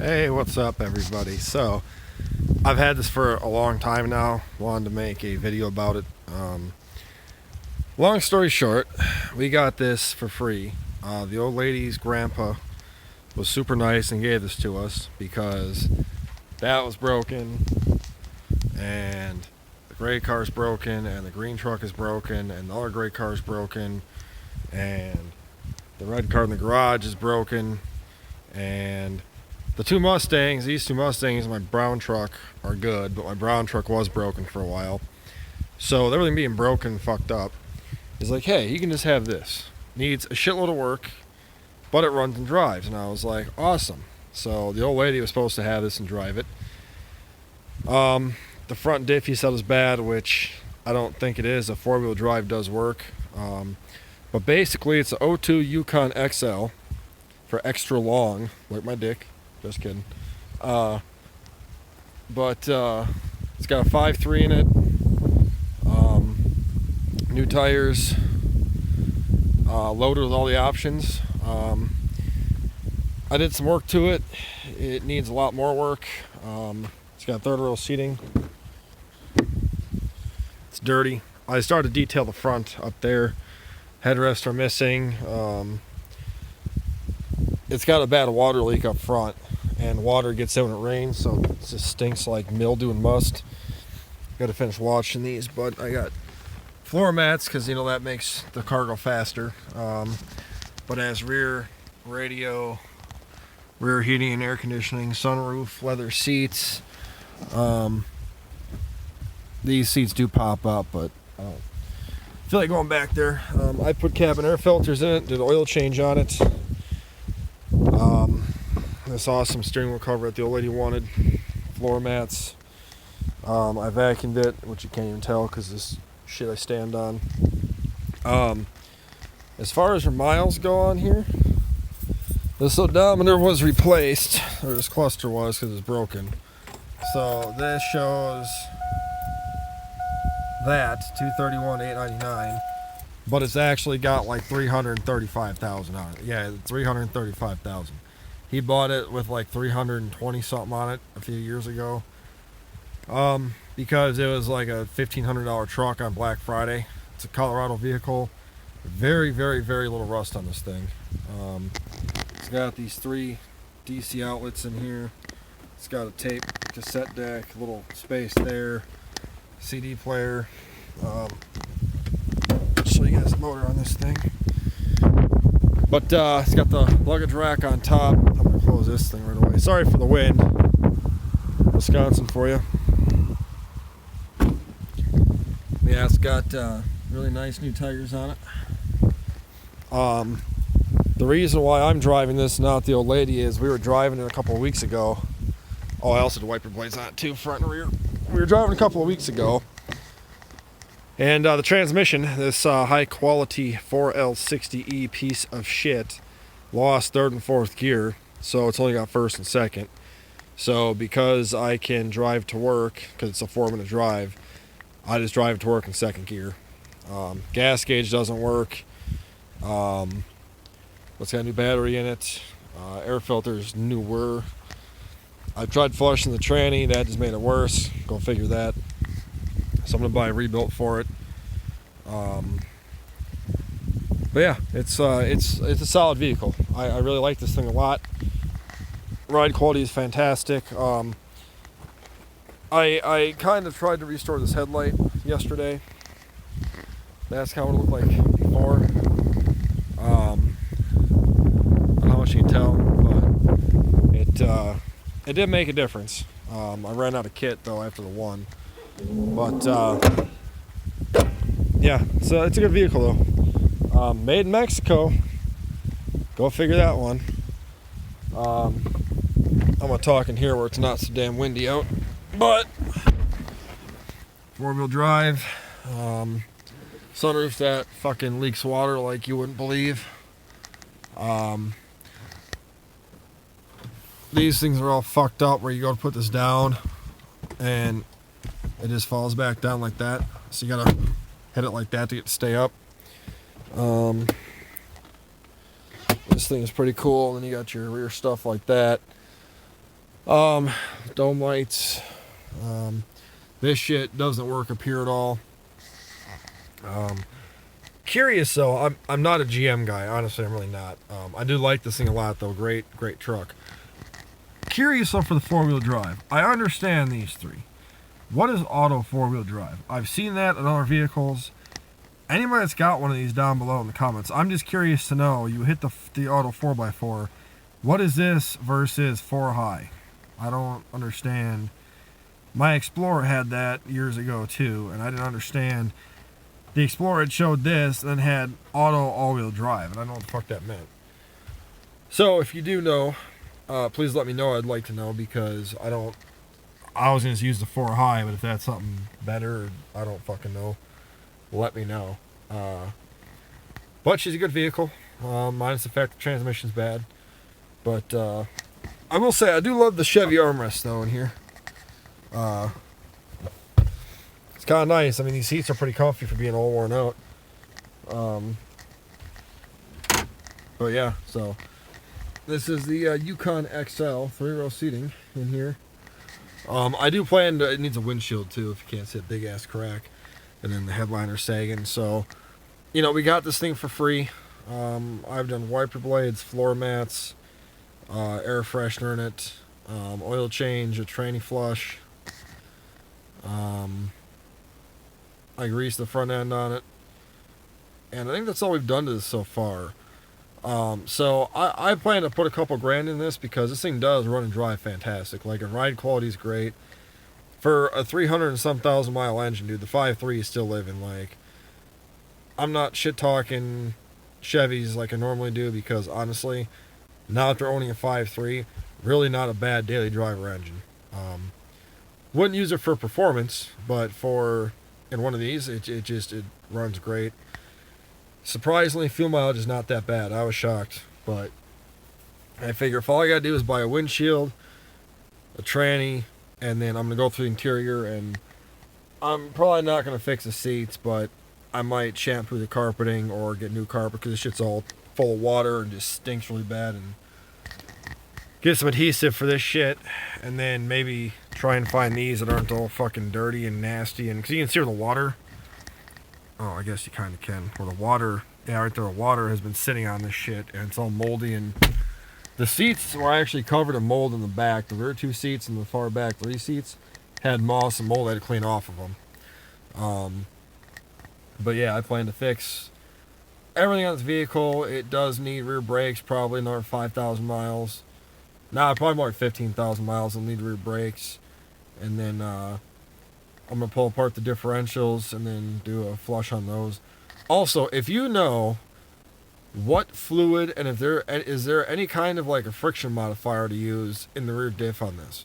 Hey, what's up everybody? So, I've had this for a long time now, wanted to make a video about it. Long story short, we got this for free. The old lady's grandpa was super nice and gave this to us because that was broken, and the gray car's broken, and the green truck is broken, and the other gray car's broken, and the red car in the garage is broken, and these two Mustangs and my brown truck are good, but my brown truck was broken for a while. So with everything being broken and fucked up, he's like, hey, you can just have this. Needs a shitload of work, but it runs and drives. And I was like, awesome. So the old lady was supposed to have this and drive it. The front diff he said was bad, which I don't think it is. A four-wheel drive does work. But basically it's a 02 Yukon XL for extra long, like my dick. Just kidding. But it's got a 5.3 in it. New tires. Loaded with all the options. I did some work to it. It needs a lot more work. It's got third row seating. It's dirty. I started to detail the front up there. Headrests are missing. It's got a bad water leak up front, and water gets in when it rains, so it just stinks like mildew and must. Got to finish washing these, but I got floor mats because that makes the car go faster. But it has rear radio, rear heating and air conditioning, sunroof, leather seats. These seats do pop up, but I don't feel like going back there. I put cabin air filters in it, did an oil change on it. This awesome steering wheel cover that the old lady wanted. Floor mats. I vacuumed it, which you can't even tell because this shit I stand on. As far as your miles go on here, this odometer was replaced, or this cluster was because it's broken. So this shows that 231,899, but it's actually got like 335,000 on it. Yeah, 335,000. He bought it with like 320 something on it a few years ago, because it was like a $1,500 truck on Black Friday. It's a Colorado vehicle. Very, very, very little rust on this thing. It's got these 3 DC outlets in here. It's got a tape cassette deck, little space there, CD player. I'll show you guys the motor on this thing. But it's got the luggage rack on top. I'm going to close this thing right away. Sorry for the wind. Wisconsin for you. Yeah, it's got really nice new tires on it. The reason why I'm driving this, not the old lady, is we were driving it a couple of weeks ago. Oh, I also did wiper blades on it too, front and rear. We were driving a couple of weeks ago, and the transmission, this high quality 4L60E piece of shit, lost third and fourth gear, so it's only got first and second. So because I can drive to work, because it's a 4-minute drive, I just drive to work in second gear. Gas gauge doesn't work. It's got a new battery in it. Air filter's newer. I tried flushing the tranny, that just made it worse. Go figure that. So I'm gonna buy a rebuilt for it. But yeah, it's a solid vehicle. I really like this thing a lot. Ride quality is fantastic. I kind of tried to restore this headlight yesterday. That's how it looked like before. I don't know how much you can tell, but it did make a difference. I ran out of kit though after the one, but yeah, it's a good vehicle though. Made in Mexico. Go figure that one. I'm gonna talk in here where it's not so damn windy out, but 4-wheel drive. Sunroof that fucking leaks water like you wouldn't believe. These things are all fucked up where you go to put this down and it just falls back down like that. So you gotta hit it like that to get it to stay up. This thing is pretty cool. And then you got your rear stuff like that. Dome lights. This shit doesn't work up here at all. Curious though, I'm not a GM guy. Honestly, I'm really not. I do like this thing a lot though. Great truck. Curious though for the 4-wheel drive. I understand these three. What is auto 4-wheel drive? I've seen that in other vehicles. Anybody that's got one of these down below in the comments, I'm just curious to know. You hit the auto 4x4. What is this versus 4-high? I don't understand. My Explorer had that years ago too, and I didn't understand. The Explorer had showed this and then had auto all-wheel drive, and I don't know what the fuck that meant. So if you do know, please let me know. I'd like to know, because I was going to use the 4-high, but if that's something better, I don't fucking know. Let me know. But she's a good vehicle, minus the fact the transmission's bad. But I will say I do love the Chevy armrest though in here. It's kind of nice. I mean, these seats are pretty comfy for being all worn out. But yeah, so this is the Yukon XL 3-row seating in here. I do plan to, it needs a windshield too, if you can't see a big ass crack, and then the headliner sagging. So, you know, we got this thing for free. I've done wiper blades, floor mats, air freshener in it, oil change, a tranny flush. I greased the front end on it, and I think that's all we've done to this so far. So I plan to put a couple grand in this, because this thing does run and drive fantastic. Like, and ride quality is great. For a 300 and some thousand mile engine, dude, the 5.3 is still living. Like, I'm not shit talking Chevys like I normally do, because honestly, now after owning a 5.3, really not a bad daily driver engine. Wouldn't use it for performance, but in one of these, it runs great. Surprisingly, fuel mileage is not that bad. I was shocked, but I figure if all I gotta do is buy a windshield, a tranny, and then I'm gonna go through the interior, and I'm probably not gonna fix the seats, but I might shampoo the carpeting or get new carpet, because this shit's all full of water and just stinks really bad, and get some adhesive for this shit, and then maybe try and find these that aren't all fucking dirty and nasty, and because you can see where the water, oh, I guess you kind of can, where the water, yeah, right there, the water has been sitting on this shit, and it's all moldy, and the seats were actually covered in mold in the back. The rear two seats and the far back 3 seats had moss and mold I had to clean off of them. But yeah, I plan to fix everything on this vehicle. It does need rear brakes, probably another 5,000 miles. Nah, probably more like 15,000 miles. I'll need rear brakes. And then I'm going to pull apart the differentials and then do a flush on those. Also, if you know what fluid, and if is there any kind of like a friction modifier to use in the rear diff on this.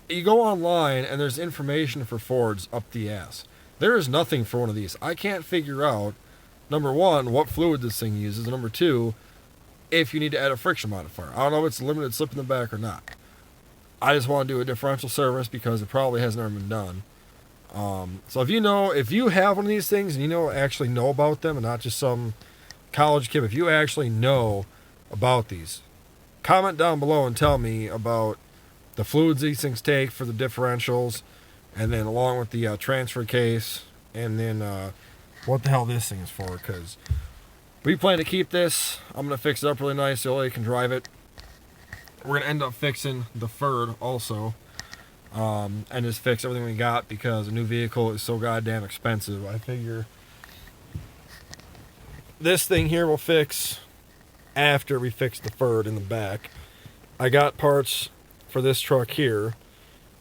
You go online and there's information for Fords up the ass. There is nothing for one of these. I can't figure out, number one, what fluid this thing uses, and number two, if you need to add a friction modifier. I don't know if it's limited slip in the back or not. I just want to do a differential service because it probably has never been done. So if you have one of these things and actually know about them and not just some college kid, if you actually know about these, comment down below and tell me about the fluids these things take for the differentials, and then along with the transfer case, and then what the hell this thing is for, because we plan to keep this. I'm going to fix it up really nice so you can drive it. We're going to end up fixing the Ford also, and just fix everything we got, because a new vehicle is so goddamn expensive. I figure this thing here will fix after we fix the Ford in the back. I got parts for this truck here.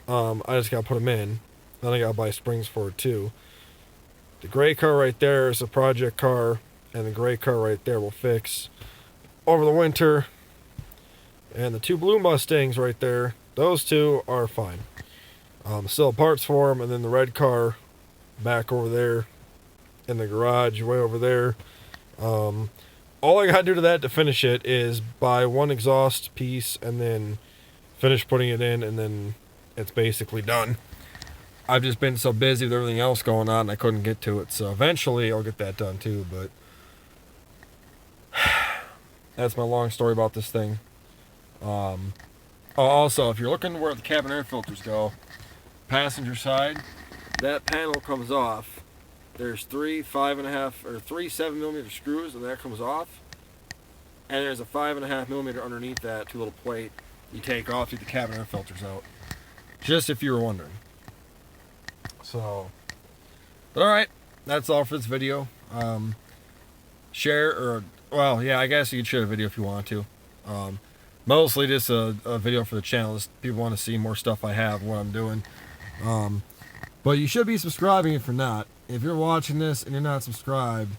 I just got to put them in. Then I got to buy springs for it too. The gray car right there is a project car, and the gray car right there will fix over the winter. And the 2 blue Mustangs right there, those 2 are fine. Still parts for them, and then the red car back over there in the garage way over there. All I gotta do to that to finish it is buy one exhaust piece and then finish putting it in, and then it's basically done. I've just been so busy with everything else going on, I couldn't get to it. So eventually I'll get that done too, but that's my long story about this thing. Oh Oh, also, if you're looking where the cabin air filters go, passenger side, that panel comes off. There's three 7mm screws, and that comes off. And there's a 5.5mm underneath that, 2 little plate you take off to get the cabin air filters out. Just if you were wondering. So, but alright, that's all for this video. Share, or, well, yeah, I guess you could share the video if you want to. Mostly just a video for the channel. Just people want to see more stuff I have, what I'm doing. But you should be subscribing if you're not. If you're watching this and you're not subscribed,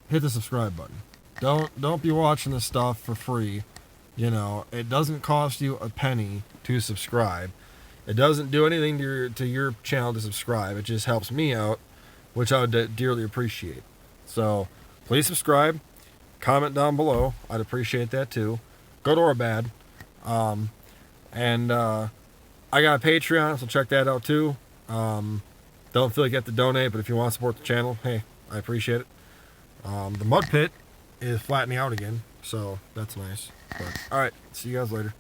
hit the subscribe button. Don't be watching this stuff for free. You know, it doesn't cost you a penny to subscribe. It doesn't do anything to your channel to subscribe. It just helps me out, which I would dearly appreciate. So, please subscribe. Comment down below. I'd appreciate that too. Good or bad. I got a Patreon, so check that out too. Don't feel like you have to donate, but if you want to support the channel, hey, I appreciate it. The mud pit is flattening out again, so that's nice. But, alright, see you guys later.